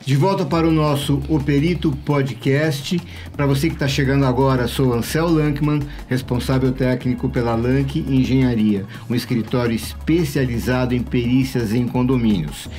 De volta para o nosso O Perito Podcast. Para você que está chegando agora, sou Ansel Lankman, responsável técnico pela Lank Engenharia, um escritório especializado em perícias em condomínios.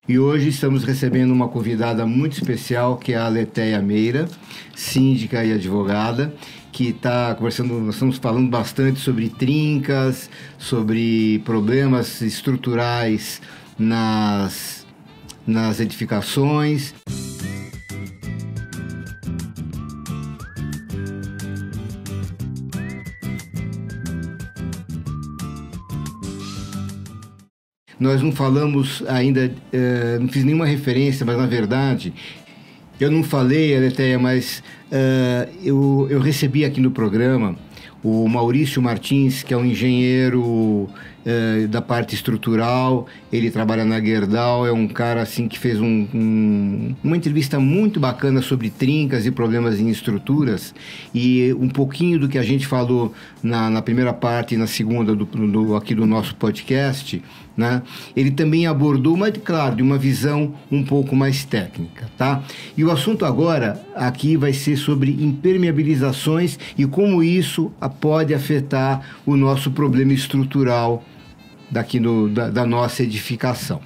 E hoje estamos recebendo uma convidada muito especial, que é a Letéia Meira, síndica e advogada, que está conversando, nós estamos falando bastante sobre trincas, sobre problemas estruturais nas edificações. Nós não falamos ainda, não fiz nenhuma referência, mas na verdade, eu não falei, Letéia, mas eu recebi aqui no programa o Maurício Martins, que é um engenheiro da parte estrutural, ele trabalha na Gerdau, é um cara assim que fez uma entrevista muito bacana sobre trincas e problemas em estruturas, e um pouquinho do que a gente falou na primeira parte e na segunda aqui do nosso podcast, né? Ele também abordou, mas claro, de uma visão um pouco mais técnica, tá? E o assunto agora aqui vai ser sobre impermeabilizações e como isso pode afetar o nosso problema estrutural daqui da nossa edificação,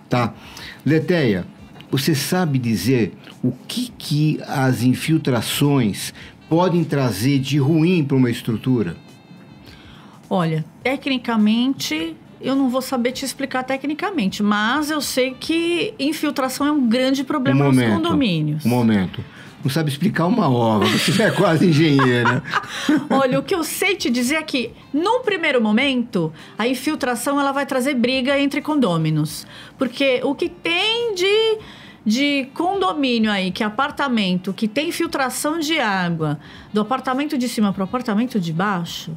tá? Letéia, você sabe dizer o que as infiltrações podem trazer de ruim para uma estrutura? Olha, tecnicamente, eu não vou saber te explicar tecnicamente, mas eu sei que infiltração é um grande problema nos condomínios. Um momento. Não sabe explicar uma obra, você é quase engenheira. Olha, o que eu sei te dizer é que, num primeiro momento, a infiltração ela vai trazer briga entre condôminos. Porque o que tem de condomínio aí, que é apartamento, que tem infiltração de água do apartamento de cima para o apartamento de baixo,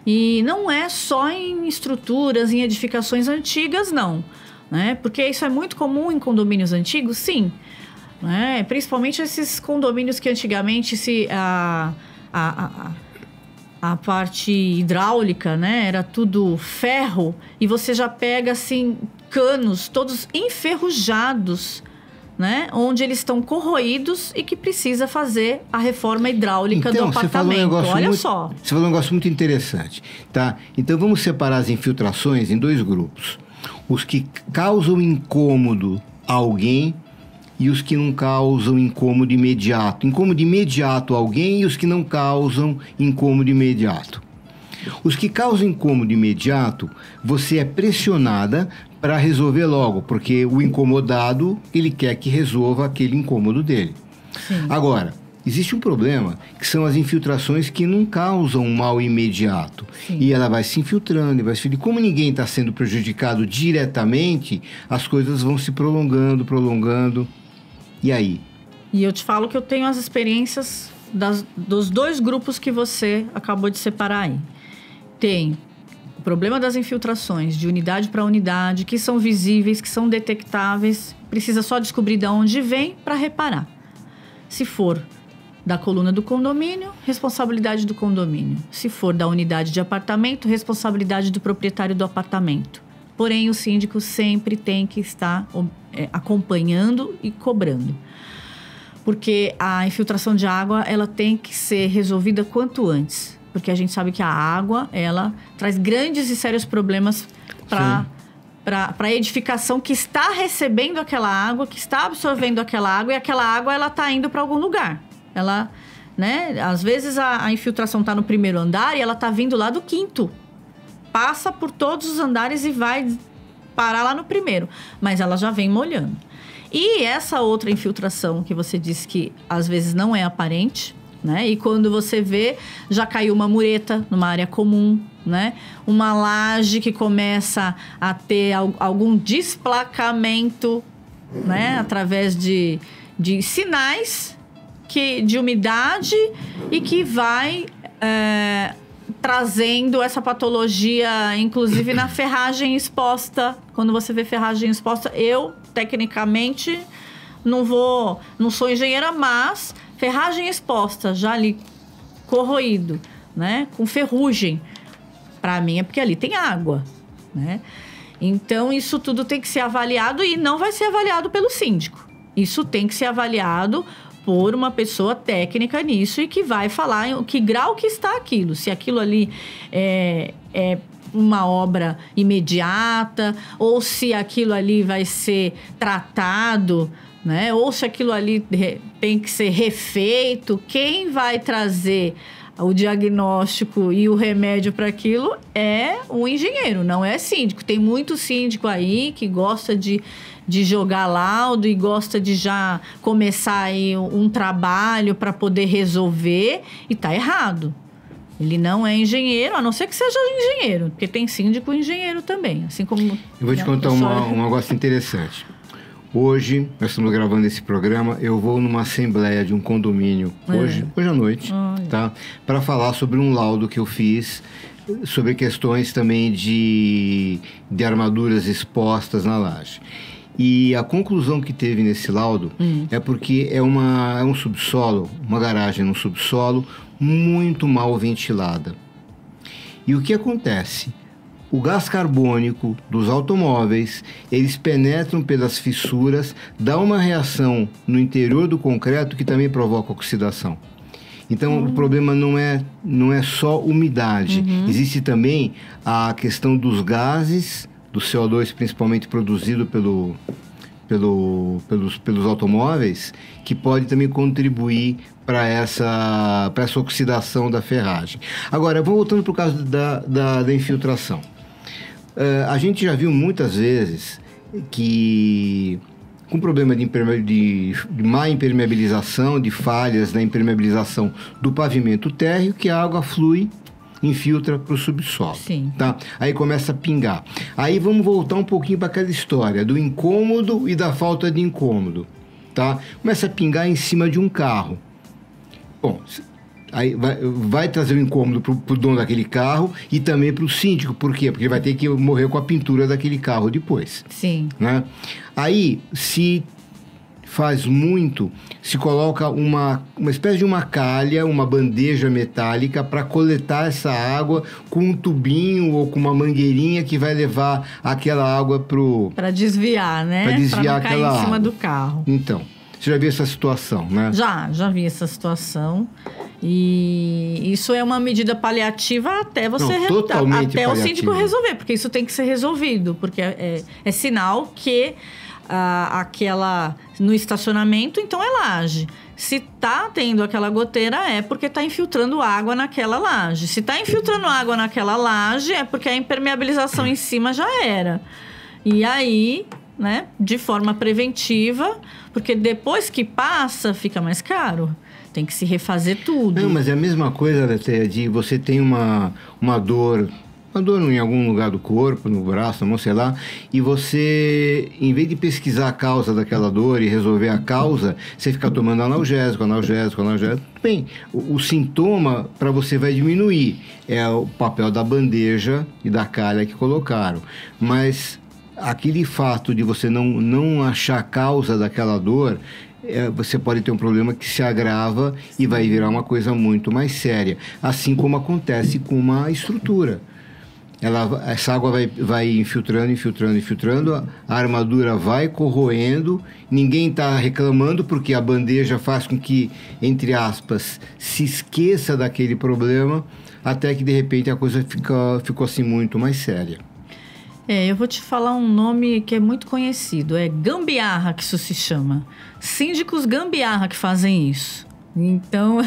e não é só em estruturas, em edificações antigas, não. Né? Porque isso é muito comum em condomínios antigos, sim. Né? Principalmente esses condomínios que antigamente a parte hidráulica, né? Era tudo ferro, e você já pega assim canos todos enferrujados, né? Onde eles estão corroídos e que precisa fazer a reforma hidráulica do apartamento. Só. Você falou um negócio muito interessante, tá? Então vamos separar as infiltrações em dois grupos: os que causam incômodo a alguém e os que não causam incômodo imediato. Incômodo imediato a alguém e os que não causam incômodo imediato. Os que causam incômodo imediato, você é pressionada para resolver logo, porque o incomodado, ele quer que resolva aquele incômodo dele. Sim. Agora, existe um problema, que são as infiltrações que não causam mal imediato. Sim. E ela vai se infiltrando, e como ninguém está sendo prejudicado diretamente, as coisas vão se prolongando. E aí? E eu te falo que eu tenho as experiências dos dois grupos que você acabou de separar aí. Tem o problema das infiltrações de unidade para unidade, que são visíveis, que são detectáveis, precisa só descobrir de onde vem para reparar. Se for da coluna do condomínio, responsabilidade do condomínio. Se for da unidade de apartamento, responsabilidade do proprietário do apartamento. Porém, o síndico sempre tem que estar acompanhando e cobrando. Porque a infiltração de água, ela tem que ser resolvida quanto antes. Porque a gente sabe que a água, ela traz grandes e sérios problemas para a edificação que está recebendo aquela água, que está absorvendo aquela água, e aquela água, ela está indo para algum lugar. Ela, né? Às vezes a infiltração está no primeiro andar e ela está vindo lá do quinto. Passa por todos os andares e vai parar lá no primeiro. Mas ela já vem molhando. E essa outra infiltração que você disse que às vezes não é aparente, né? E quando você vê, já caiu uma mureta numa área comum, né? Uma laje que começa a ter algum desplacamento, né? Através de sinais de umidade e que vai trazendo essa patologia, inclusive na ferragem exposta. Quando você vê ferragem exposta, eu, tecnicamente, não sou engenheira, mas ferragem exposta, já ali corroído, né? Com ferrugem. Para mim é porque ali tem água, né? Então, isso tudo tem que ser avaliado e não vai ser avaliado pelo síndico. Isso tem que ser avaliado por uma pessoa técnica nisso e que vai falar em que grau que está aquilo. Se aquilo ali é uma obra imediata ou se aquilo ali vai ser tratado, né? Ou se aquilo ali tem que ser refeito. Quem vai trazer o diagnóstico e o remédio para aquilo é o engenheiro, não é síndico. Tem muito síndico aí que gosta de jogar laudo e gosta de já começar aí um trabalho para poder resolver e tá errado. Ele não é engenheiro, a não ser que seja engenheiro, porque tem síndico e engenheiro também, assim como... Eu vou te contar um negócio interessante. Hoje, nós estamos gravando esse programa, eu vou numa assembleia de um condomínio, hoje à noite, tá? Para falar sobre um laudo que eu fiz, sobre questões também de armaduras expostas na laje. E a conclusão que teve nesse laudo é porque é um subsolo, uma garagem no subsolo, muito mal ventilada. E o que acontece? O gás carbônico dos automóveis, eles penetram pelas fissuras, dá uma reação no interior do concreto que também provoca oxidação. Então, o problema não é só umidade. Existe também a questão dos gases, do CO2 principalmente produzido pelos automóveis, que pode também contribuir para essa oxidação da ferragem. Agora, voltando para o caso da infiltração. A gente já viu muitas vezes que, com problema de má impermeabilização, de falhas na impermeabilização do pavimento térreo, que a água flui, infiltra para o subsolo. Sim. Tá? Aí começa a pingar. Aí vamos voltar um pouquinho para aquela história do incômodo e da falta de incômodo. Tá? Começa a pingar em cima de um carro. Bom, aí vai trazer o incômodo para o dono daquele carro e também para o síndico. Por quê? Porque ele vai ter que morrer com a pintura daquele carro depois. Sim. Né? Aí, se faz muito, se coloca uma espécie de uma calha, uma bandeja metálica para coletar essa água com um tubinho ou com uma mangueirinha que vai levar aquela água para desviar, né? Para desviar pra não cair aquela em cima água do carro. Então, você já viu essa situação, né? Já vi essa situação. E isso é uma medida paliativa até você até o síndico resolver, porque isso tem que ser resolvido, porque é sinal que no estacionamento, então é laje. Se tá tendo aquela goteira, é porque tá infiltrando água naquela laje. Se tá infiltrando água naquela laje, é porque a impermeabilização em cima já era. E aí, né, de forma preventiva, porque depois que passa, fica mais caro. Tem que se refazer tudo. Não, mas é a mesma coisa, Letéia, de você tem uma dor em algum lugar do corpo, no braço, na mão, sei lá, e você, em vez de pesquisar a causa daquela dor e resolver a causa, você fica tomando analgésico. Bem, o sintoma para você vai diminuir. É o papel da bandeja e da calha que colocaram. Mas aquele fato de você não achar a causa daquela dor, você pode ter um problema que se agrava e vai virar uma coisa muito mais séria. Assim como acontece com uma estrutura. Essa água vai infiltrando, a armadura vai corroendo, ninguém está reclamando porque a bandeja faz com que, entre aspas, se esqueça daquele problema, até que de repente a coisa ficou assim muito mais séria. Eu vou te falar um nome que é muito conhecido, é gambiarra que isso se chama. Síndicos gambiarra que fazem isso. Então,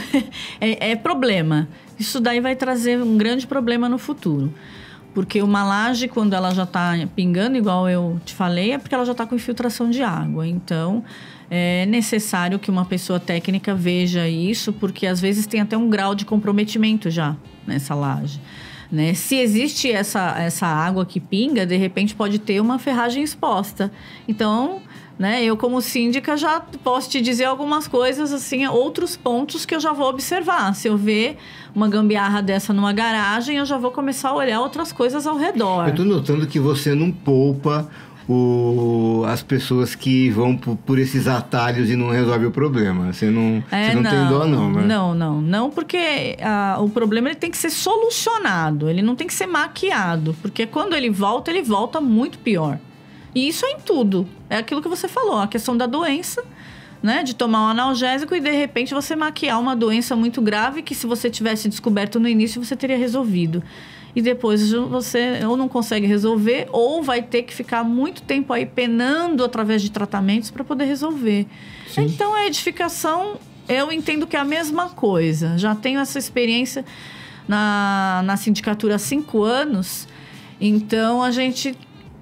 é problema. Isso daí vai trazer um grande problema no futuro. Porque uma laje, quando ela já está pingando, igual eu te falei, é porque ela já está com infiltração de água. Então, é necessário que uma pessoa técnica veja isso, porque às vezes tem até um grau de comprometimento já nessa laje. Né? Se existe essa água que pinga, de repente pode ter uma ferragem exposta. Então, né, eu como síndica já posso te dizer algumas coisas, assim, outros pontos que eu já vou observar. Se eu ver uma gambiarra dessa numa garagem, eu já vou começar a olhar outras coisas ao redor. Eu estou notando que você não poupa as pessoas que vão por esses atalhos e não resolvem o problema. Você não tem dó, não, né? Não, porque o problema ele tem que ser solucionado, ele não tem que ser maquiado, porque quando ele volta muito pior. E isso é em tudo. É aquilo que você falou, a questão da doença, né? De tomar um analgésico e, de repente, você maquiar uma doença muito grave que, se você tivesse descoberto no início, você teria resolvido. E depois você ou não consegue resolver ou vai ter que ficar muito tempo aí penando através de tratamentos para poder resolver. Sim. Então, a edificação, eu entendo que é a mesma coisa. Já tenho essa experiência na sindicatura há 5 anos. Então,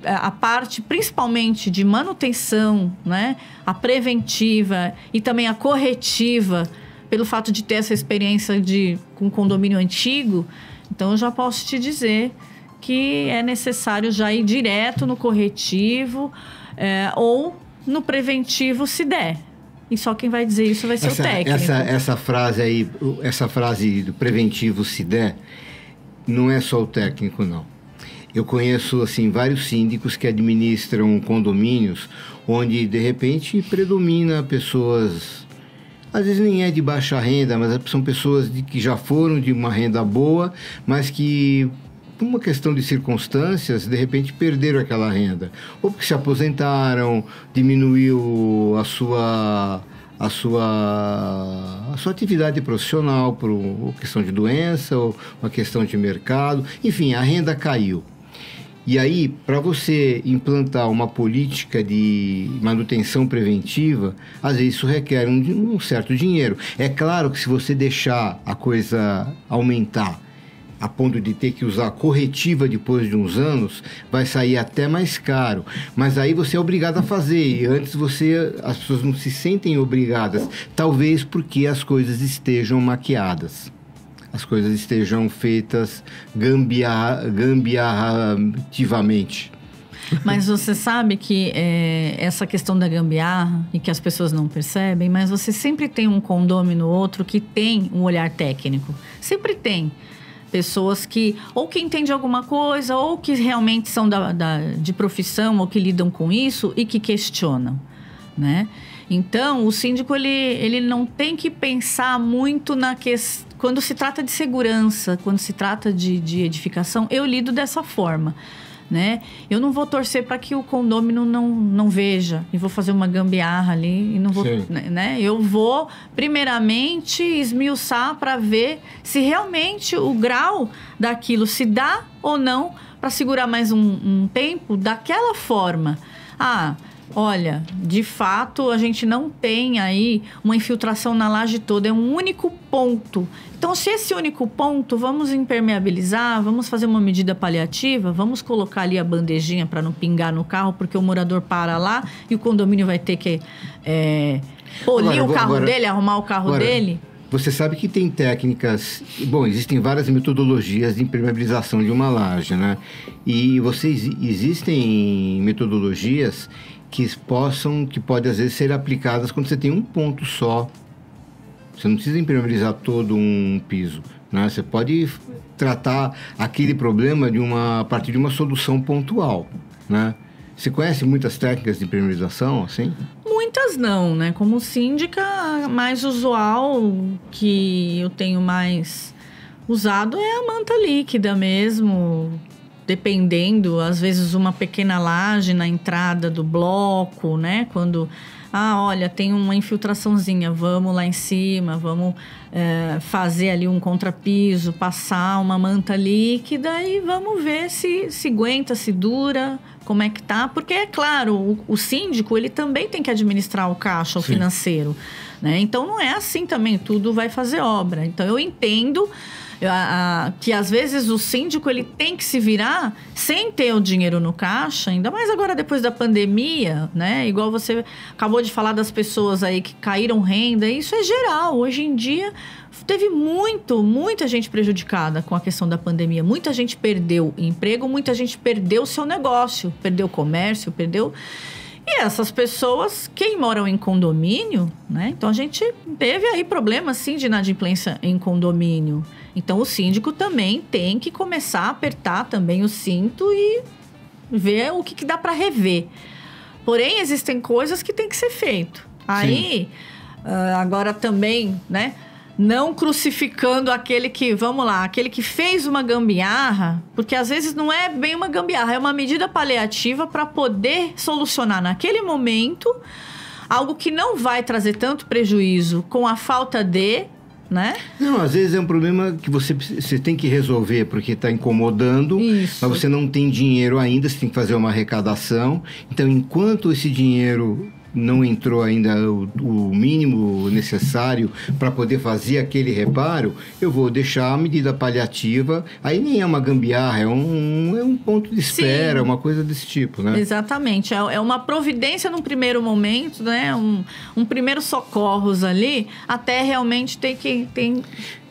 a parte principalmente de manutenção, né? A preventiva e também a corretiva, pelo fato de ter essa experiência com condomínio antigo, então eu já posso te dizer que é necessário já ir direto no corretivo ou no preventivo, se der. E só quem vai dizer isso vai ser o técnico. Essa frase aí, essa frase do preventivo, se der, não é só o técnico, não. Eu conheço, assim, vários síndicos que administram condomínios onde, de repente, predomina pessoas, às vezes nem é de baixa renda, mas são pessoas que já foram de uma renda boa, mas que, por uma questão de circunstâncias, de repente perderam aquela renda. Ou porque se aposentaram, diminuiu a sua atividade profissional por uma questão de doença ou uma questão de mercado. Enfim, a renda caiu. E aí, para você implantar uma política de manutenção preventiva, às vezes isso requer um certo dinheiro. É claro que se você deixar a coisa aumentar a ponto de ter que usar corretiva depois de uns anos, vai sair até mais caro. Mas aí você é obrigado a fazer. E antes as pessoas não se sentem obrigadas. Talvez porque as coisas estejam maquiadas. As coisas estejam feitas gambiarrativamente. Mas você sabe que essa questão da gambiarra, e que as pessoas não percebem, mas você sempre tem um condômino outro que tem um olhar técnico. Sempre tem. Pessoas que ou que entendem alguma coisa, ou que realmente são de profissão, ou que lidam com isso e que questionam, né? Então, o síndico, ele não tem que pensar muito na questão. Quando se trata de segurança, quando se trata de edificação, eu lido dessa forma, né? Eu não vou torcer para que o condômino não veja e vou fazer uma gambiarra ali e não vou, né? Eu vou primeiramente esmiuçar para ver se realmente o grau daquilo se dá ou não para segurar mais um tempo daquela forma. Olha, de fato, a gente não tem aí uma infiltração na laje toda, é um único ponto. Então, se esse único ponto, vamos impermeabilizar, vamos fazer uma medida paliativa, vamos colocar ali a bandejinha para não pingar no carro, porque o morador para lá e o condomínio vai ter que polir o carro dele, arrumar o carro dele. Você sabe que tem técnicas... Bom, existem várias metodologias de impermeabilização de uma laje, né? E existem metodologias que podem às vezes ser aplicadas quando você tem um ponto só. Você não precisa impermeabilizar todo um piso, né? Você pode tratar aquele problema a partir de uma solução pontual, né? Você conhece muitas técnicas de impermeabilização, assim? Muitas não, né? Como síndica, a mais usual que eu tenho mais usado é a manta líquida mesmo. Dependendo, às vezes uma pequena laje na entrada do bloco, né? Quando, olha, tem uma infiltraçãozinha, vamos lá em cima, vamos fazer ali um contrapiso, passar uma manta líquida e vamos ver se aguenta, se dura, como é que tá. Porque, é claro, o síndico, ele também tem que administrar o caixa, o financeiro, né? Então, não é assim também, tudo vai fazer obra. Então, eu entendo... que às vezes o síndico ele tem que se virar sem ter o dinheiro no caixa, ainda mais agora depois da pandemia, né? Igual você acabou de falar das pessoas aí que caíram renda, isso é geral. Hoje em dia teve muita gente prejudicada com a questão da pandemia. Muita gente perdeu emprego, muita gente perdeu seu negócio, perdeu comércio, perdeu... E essas pessoas, quem moram em condomínio, né? Então, a gente teve aí problemas, sim, de inadimplência em condomínio. Então, o síndico também tem que começar a apertar também o cinto e ver o que dá para rever. Porém, existem coisas que tem que ser feito. Aí, agora também, né? Não crucificando aquele que, vamos lá, aquele que fez uma gambiarra, porque às vezes não é bem uma gambiarra, é uma medida paliativa para poder solucionar naquele momento algo que não vai trazer tanto prejuízo com a falta de, né? Não, às vezes é um problema que você tem que resolver porque está incomodando, Isso. mas você não tem dinheiro ainda, você tem que fazer uma arrecadação. Então, enquanto esse dinheiro não entrou ainda o mínimo necessário para poder fazer aquele reparo, eu vou deixar a medida paliativa. Aí nem é uma gambiarra, é um ponto de espera, uma coisa desse tipo, né? Exatamente. É uma providência num primeiro momento, né? Um primeiro socorros ali, até realmente tem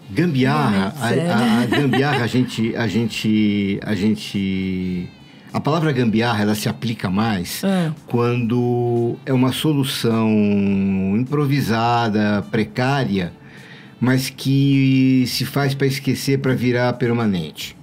Gambiarra, a gambiarra, a palavra gambiarra, ela se aplica mais quando é uma solução improvisada, precária, mas que se faz para esquecer, para virar permanente,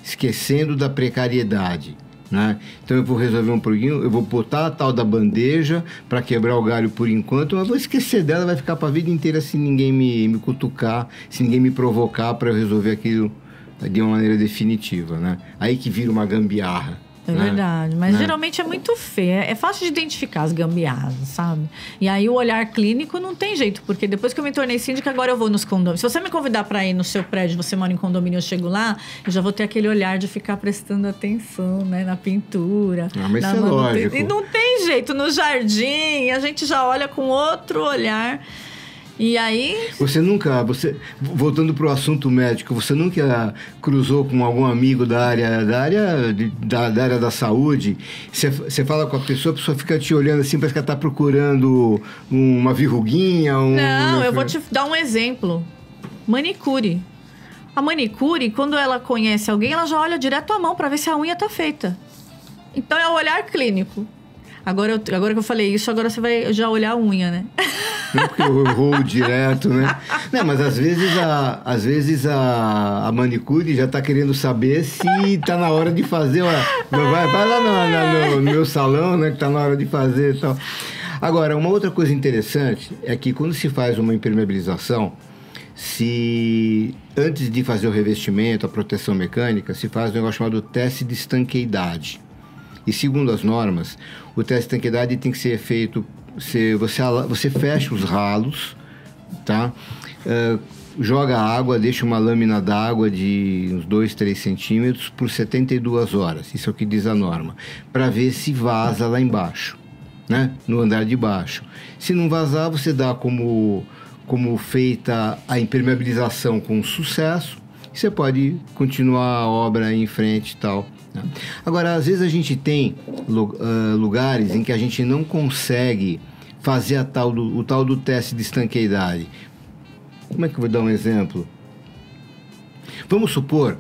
esquecendo da precariedade, né? Então eu vou resolver um pouquinho, eu vou botar a tal da bandeja para quebrar o galho por enquanto, mas vou esquecer dela, vai ficar para a vida inteira se ninguém me cutucar, se ninguém me provocar para eu resolver aquilo de uma maneira definitiva, né? Aí que vira uma gambiarra. É verdade, mas geralmente é muito feio. É fácil de identificar as gambiarras, sabe? E aí o olhar clínico não tem jeito, porque depois que eu me tornei síndica, agora eu vou nos condomínios. Se você me convidar para ir no seu prédio, você mora em condomínio, eu chego lá, eu já vou ter aquele olhar de ficar prestando atenção, né? Na pintura. Mas isso é lógico. E não tem jeito, no jardim, a gente já olha com outro olhar. E aí... voltando para o assunto médico, você nunca cruzou com algum amigo da área da saúde? Você fala com a pessoa fica te olhando assim, parece que ela está procurando uma verruguinha? Não, eu vou te dar um exemplo. Manicure. A manicure, quando ela conhece alguém, ela já olha direto à mão para ver se a unha está feita. Então é o olhar clínico. Agora que eu falei isso, agora você vai já olhar a unha, né? Não, porque eu vou direto, né? Não, mas às vezes a manicure já está querendo saber se está na hora de fazer. Vai lá no meu salão, né? Que está na hora de fazer e tal. Agora, uma outra coisa interessante é que quando se faz uma impermeabilização, antes de fazer o revestimento, a proteção mecânica, se faz um negócio chamado teste de estanqueidade. E segundo as normas, o teste de estanqueidade tem que ser feito... Você fecha os ralos, tá? Joga água, deixa uma lâmina d'água de uns 2, 3 centímetros por 72 horas. Isso é o que diz a norma. Para ver se vaza lá embaixo, né? No andar de baixo. Se não vazar, você dá como feita a impermeabilização com sucesso. E você pode continuar a obra em frente e tal. Agora, às vezes a gente tem lugares em que a gente não consegue fazer o tal do teste de estanqueidade. Como é que eu vou dar um exemplo? Vamos supor,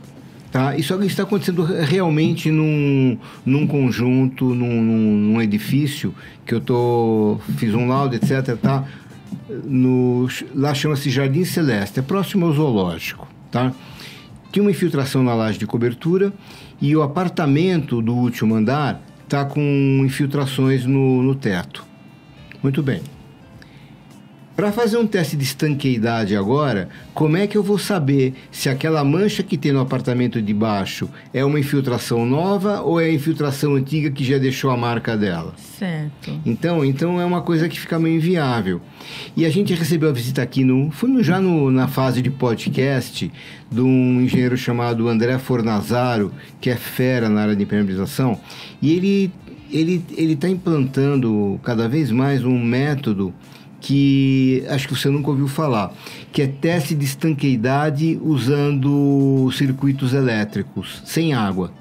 tá? Isso está acontecendo realmente num conjunto, num edifício, que fiz um laudo, etc. Tá? Lá chama-se Jardim Celeste, é próximo ao zoológico, tá? Tinha uma infiltração na laje de cobertura e o apartamento do último andar está com infiltrações no teto. Muito bem. Para fazer um teste de estanqueidade agora, como é que eu vou saber se aquela mancha que tem no apartamento de baixo é uma infiltração nova ou é a infiltração antiga que já deixou a marca dela? Certo. Então é uma coisa que fica meio inviável. E a gente recebeu a visita aqui, na fase de podcast, de um engenheiro chamado André Fornazaro, que é fera na área de impermeabilização, e ele está implantando cada vez mais um método que acho que você nunca ouviu falar, que é teste de estanqueidade usando circuitos elétricos, sem água.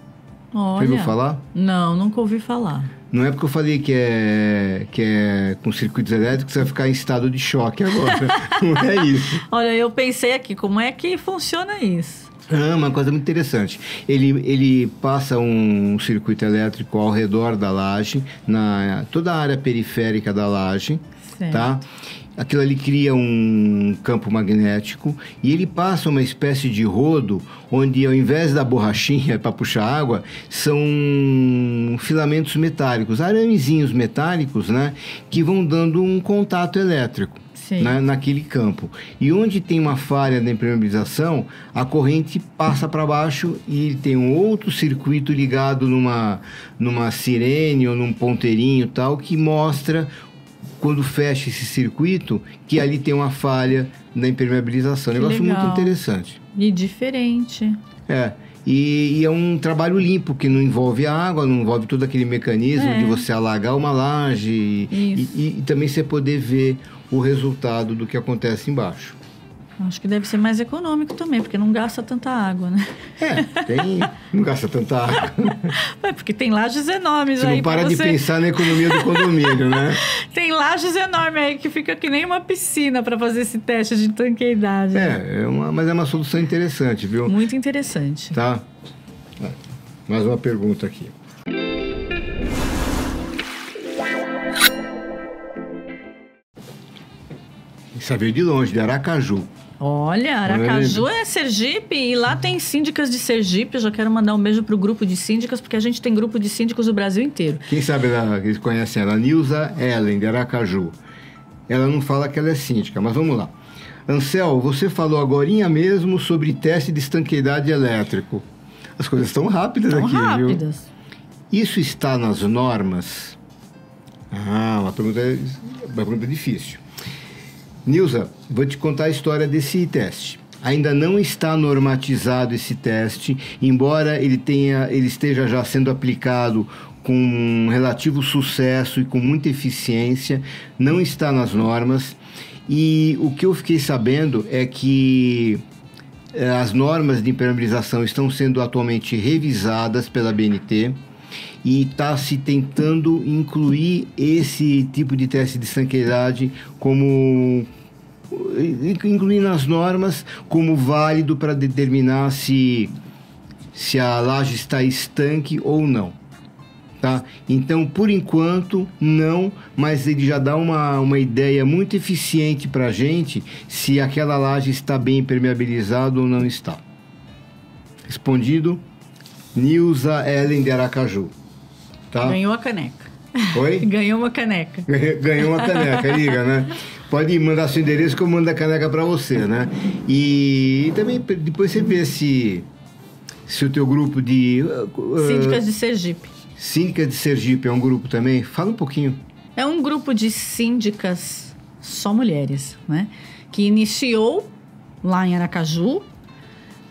Olha, já ouviu falar? Não, nunca ouvi falar. Não é porque eu falei que é com circuitos elétricos, você vai ficar em estado de choque agora. Não é isso. Olha, eu pensei aqui, como é que funciona isso? Uma coisa muito interessante. Ele passa um circuito elétrico ao redor da laje, toda a área periférica da laje, tá? Aquilo ali cria um campo magnético e ele passa uma espécie de rodo onde, ao invés da borrachinha para puxar água, são filamentos metálicos, aramezinhos metálicos, né? Que vão dando um contato elétrico, né, naquele campo. E onde tem uma falha na impermeabilização, a corrente passa para baixo e tem um outro circuito ligado numa sirene ou num ponteirinho tal, que mostra, quando fecha esse circuito, que ali tem uma falha na impermeabilização. Negócio muito interessante. E diferente. E é um trabalho limpo, que não envolve água, não envolve todo aquele mecanismo de você alagar uma laje e também você poder ver o resultado do que acontece embaixo. Acho que deve ser mais econômico também, porque não gasta tanta água, né? Não gasta tanta água. Porque tem lajes enormes você aí. Não para de pensar na economia do condomínio, né? Tem lajes enormes aí que fica que nem uma piscina para fazer esse teste de tanqueidade. Mas é uma solução interessante, viu? Muito interessante. Tá? Mais uma pergunta aqui. Isso veio de longe, de Aracaju. Olha, Aracaju é Sergipe e lá tem síndicas de Sergipe. Eu já quero mandar um beijo pro grupo de síndicas, porque a gente tem grupo de síndicos do Brasil inteiro. Quem sabe eles conhecem ela? Nilza Ellen, de Aracaju. Ela não fala que ela é síndica, mas vamos lá. Ansel, você falou agorinha mesmo sobre teste de estanqueidade elétrico. As coisas estão rápidas aqui, viu? Isso está nas normas? Uma pergunta difícil. Nilza, vou te contar a história desse teste. Ainda não está normatizado esse teste, embora ele esteja já sendo aplicado com relativo sucesso e com muita eficiência, não está nas normas. E o que eu fiquei sabendo é que as normas de impermeabilização estão sendo atualmente revisadas pela BNT e está se tentando incluir esse tipo de teste de estanqueidade incluir nas normas como válido para determinar se a laje está estanque ou não. Tá? Então, por enquanto, não, mas ele já dá uma ideia muito eficiente para a gente se aquela laje está bem impermeabilizada ou não está. Respondido, Nilza Ellen de Aracaju. Tá? Ganhou a caneca. Oi? Ganhou uma caneca. Ganhou uma caneca, liga, né? Pode mandar seu endereço que eu mando a caneca para você, né? E também depois você vê se o teu grupo de... Síndicas de Sergipe. Síndicas de Sergipe é um grupo também? Fala um pouquinho. É um grupo de síndicas, só mulheres, né? Que iniciou lá em Aracaju.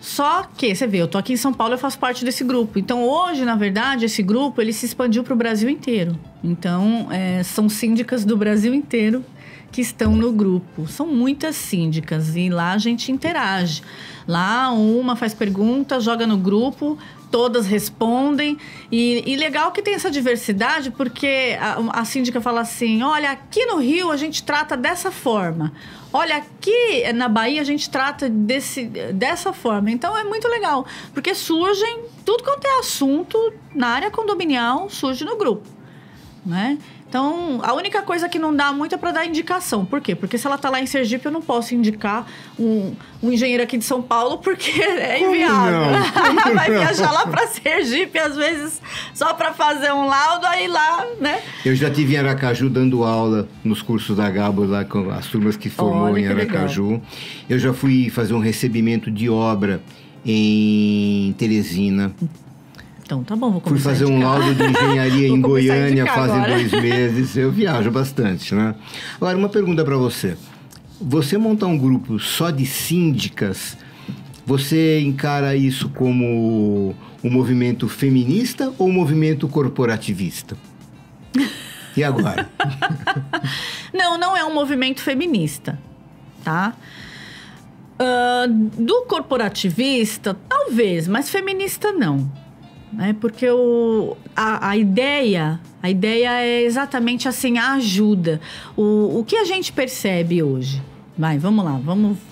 Só que, você vê, eu tô aqui em São Paulo, eu faço parte desse grupo. Então, hoje, na verdade, esse grupo, ele se expandiu para o Brasil inteiro. Então, são síndicas do Brasil inteiro que estão no grupo. São muitas síndicas e lá a gente interage. Lá, uma faz pergunta, joga no grupo, todas respondem. E legal que tem essa diversidade, porque a síndica fala assim, olha, aqui no Rio a gente trata dessa forma. Olha, aqui na Bahia a gente trata dessa forma. Então, é muito legal, porque surgem, tudo quanto é assunto na área condominial, surge no grupo, né? Então, a única coisa que não dá muito é para dar indicação. Por quê? Porque se ela tá lá em Sergipe, eu não posso indicar um engenheiro aqui de São Paulo, porque é inviável. Vai viajar lá para Sergipe, às vezes, só para fazer um laudo, aí lá, né? Eu já estive em Aracaju dando aula nos cursos da Gabo, lá com as turmas que formou em Aracaju. Legal. Eu já fui fazer um recebimento de obra em Teresina. Então, tá bom, vou começar. Fui fazer um laudo de engenharia em Goiânia fazem 2 meses. Eu viajo bastante, né? Agora, uma pergunta para você. Você montar um grupo só de síndicas, você encara isso como um movimento feminista ou um movimento corporativista? E agora? Não é um movimento feminista, tá? Do corporativista, talvez, mas feminista não. Porque a ideia é exatamente assim, a ajuda. O que a gente percebe hoje? Vamos lá,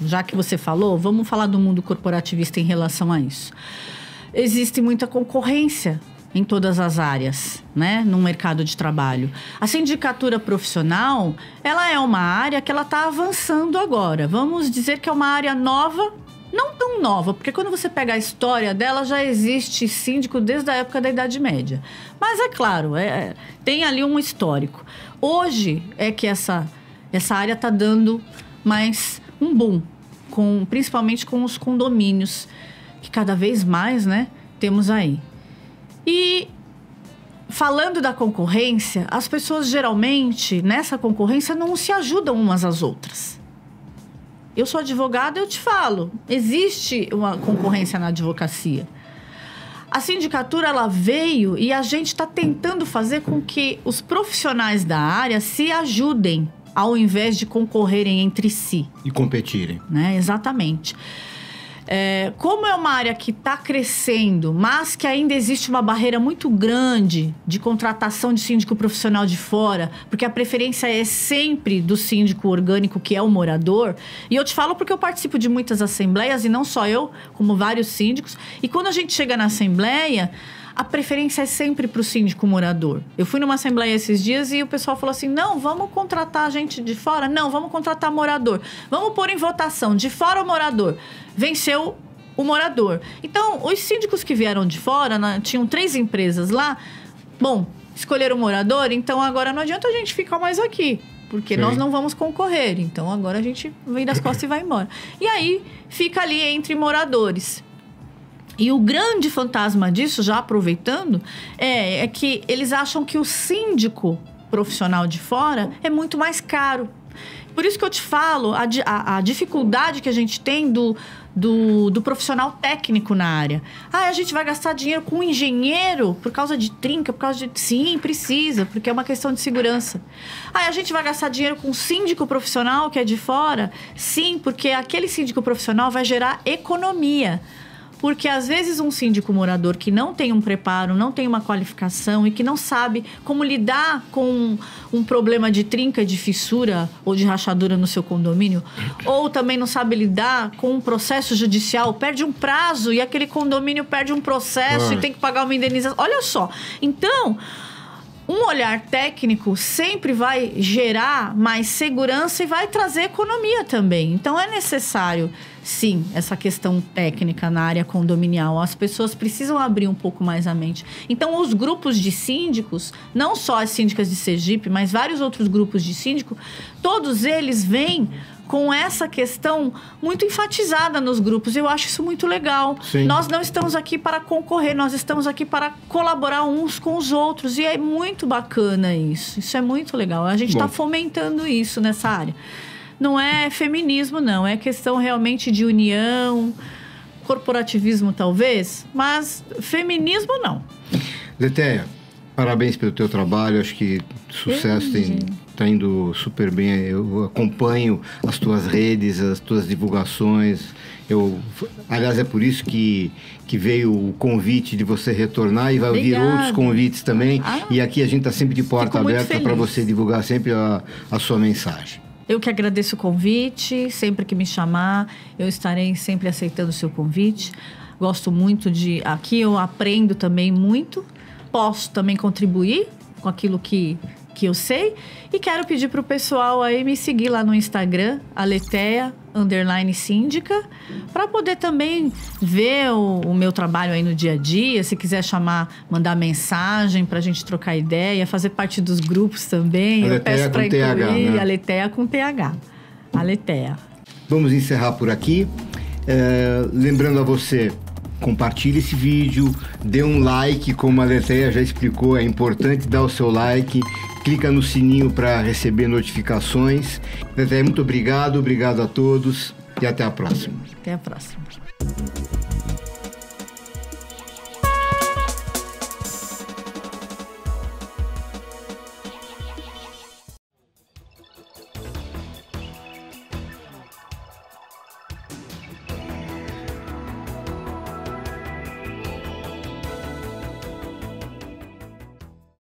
já que você falou, vamos falar do mundo corporativista em relação a isso. Existe muita concorrência em todas as áreas, né, no mercado de trabalho. A sindicatura profissional, ela é uma área que ela está avançando agora. Vamos dizer que é uma área nova, não tão nova, porque quando você pega a história dela, já existe síndico desde a época da Idade Média. Mas é claro, tem ali um histórico. Hoje é que essa área está dando mais um boom, principalmente com os condomínios, que cada vez mais, né, temos aí. E falando da concorrência, as pessoas geralmente, nessa concorrência, não se ajudam umas às outras. Eu sou advogada, eu te falo, existe uma concorrência na advocacia. A sindicatura, ela veio e a gente está tentando fazer com que os profissionais da área se ajudem, ao invés de concorrerem entre si. E competirem. Né? Exatamente. Como é uma área que está crescendo, mas que ainda existe uma barreira muito grande de contratação de síndico profissional de fora, porque a preferência é sempre do síndico orgânico, que é o morador. E eu te falo porque eu participo de muitas assembleias, e não só eu, como vários síndicos. E quando a gente chega na assembleia, a preferência é sempre para o síndico morador. Eu fui numa assembleia esses dias e o pessoal falou assim, não, vamos contratar gente de fora? Não, vamos contratar morador. Vamos pôr em votação, de fora ou morador? Venceu o morador. Então, os síndicos que vieram de fora, tinham 3 empresas lá, bom, escolheram o morador, então agora não adianta a gente ficar mais aqui, porque nós não vamos concorrer. Então, agora a gente vem das costas e vai embora. E aí, fica ali entre moradores. E o grande fantasma disso, já aproveitando, é que eles acham que o síndico profissional de fora é muito mais caro. Por isso que eu te falo a dificuldade que a gente tem do profissional técnico na área. A gente vai gastar dinheiro com um engenheiro por causa de trinca, por causa de... Sim, precisa, porque é uma questão de segurança. A gente vai gastar dinheiro com um síndico profissional que é de fora? Sim, porque aquele síndico profissional vai gerar economia. Porque, às vezes, um síndico morador que não tem um preparo, não tem uma qualificação e que não sabe como lidar com um problema de trinca, de fissura ou de rachadura no seu condomínio, ou também não sabe lidar com um processo judicial, perde um prazo e aquele condomínio perde um processo e tem que pagar uma indenização. Olha só. Então, um olhar técnico sempre vai gerar mais segurança e vai trazer economia também. Então, é necessário, sim, essa questão técnica na área condominial. As pessoas precisam abrir um pouco mais a mente. Então, os grupos de síndicos, não só as síndicas de Sergipe, mas vários outros grupos de síndico, todos eles vêm com essa questão muito enfatizada nos grupos. Eu acho isso muito legal. Sim. Nós não estamos aqui para concorrer, nós estamos aqui para colaborar uns com os outros. E é muito bacana isso. Isso é muito legal. A gente está fomentando isso nessa área. Não é feminismo, não. É questão realmente de união, corporativismo talvez, mas feminismo não. Letéia, parabéns pelo teu trabalho. Acho que sucesso está indo super bem. Eu acompanho as tuas redes, as tuas divulgações. Aliás, é por isso que veio o convite de você retornar e vai ouvir outros convites também. E aqui a gente está sempre de porta aberta para você divulgar sempre a sua mensagem. Eu que agradeço o convite. Sempre que me chamar, eu estarei sempre aceitando o seu convite. Gosto muito de... Aqui eu aprendo também muito. Posso também contribuir com aquilo que eu sei. E quero pedir para o pessoal aí me seguir lá no Instagram, aleteia_síndica, para poder também ver o meu trabalho aí no dia a dia. Se quiser mandar mensagem para a gente trocar ideia, fazer parte dos grupos também. Aleteia, eu peço para incluir, né? Aleteia com TH. Aleteia. Vamos encerrar por aqui. Lembrando a você, compartilhe esse vídeo, dê um like, como a Letéia já explicou, é importante dar o seu like, clica no sininho para receber notificações. Letéia, muito obrigado a todos e até a próxima. Até a próxima.